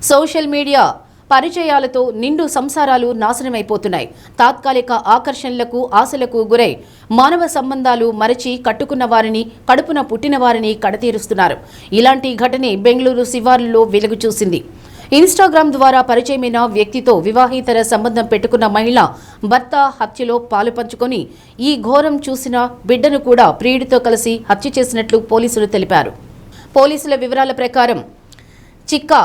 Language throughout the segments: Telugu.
సోషల్ మీడియా పరిచయాలతో నిండు సంసారాలు నాశనమైపోతున్నాయి. తాత్కాలిక ఆకర్షణలకు, ఆశలకు గురై మానవ సంబంధాలు మరచి కట్టుకున్న వారిని, కడుపున పుట్టిన వారిని కడతీరుస్తున్నారు. ఇలాంటి ఘటనే బెంగళూరు శివార్లలో వెలుగు చూసింది. ఇన్స్టాగ్రామ్ ద్వారా పరిచయమైన వ్యక్తితో వివాహేతర సంబంధం పెట్టుకున్న మహిళ భర్త హత్యలో పాలు పంచుకొని ఈ ఘోరం చూసిన బిడ్డను కూడా ప్రియుడితో కలిసి హత్య చేసినట్లు పోలీసులు తెలిపారు. పోలీసుల వివరాల ప్రకారం చిక్కా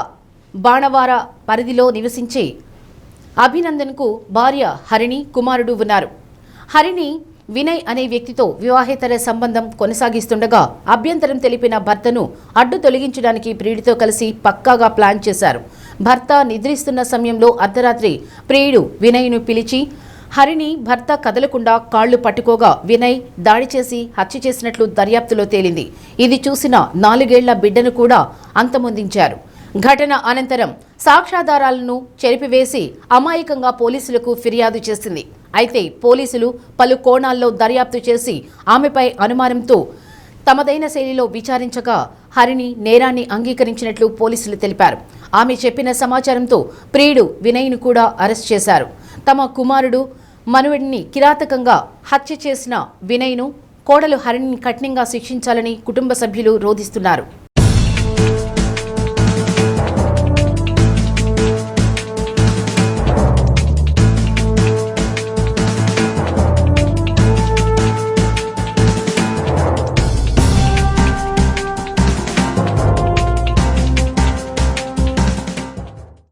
బాణవార పరిధిలో నివసించే అభినందన్కు భార్య హరిణి, కుమారుడు ఉన్నారు. హరిణి వినయ్ అనే వ్యక్తితో వివాహేతర సంబంధం కొనసాగిస్తుండగా అభ్యంతరం తెలిపిన భర్తను అడ్డు తొలగించడానికి ప్రియుడితో కలిసి పక్కాగా ప్లాన్ చేశారు. భర్త నిద్రిస్తున్న సమయంలో అర్ధరాత్రి ప్రియుడు వినయ్ను పిలిచి హరిణి భర్త కదలకుండా కాళ్లు పట్టుకోగా వినయ్ దాడి చేసి హత్య చేసినట్లు దర్యాప్తులో తేలింది. ఇది చూసిన 4 ఏళ్ల బిడ్డను కూడా అంతమొందించారు. ఘటన అనంతరం సాక్ష్యాధారాలను చెరిపివేసి అమాయకంగా పోలీసులకు ఫిర్యాదు చేసింది. అయితే పోలీసులు పలు కోణాల్లో దర్యాప్తు చేసి ఆమెపై అనుమానంతో తమదైన శైలిలో విచారించగా హరిణి నేరాన్ని అంగీకరించినట్లు పోలీసులు తెలిపారు. ఆమె చెప్పిన సమాచారంతో ప్రియుడు వినయ్ను కూడా అరెస్ట్ చేశారు. తమ కుమారుడు మనువడిని కిరాతకంగా హత్య చేసిన వినయ్ను కోడలు హరిణిని కఠినంగా శిక్షించాలని కుటుంబ సభ్యులు రోధిస్తున్నారు.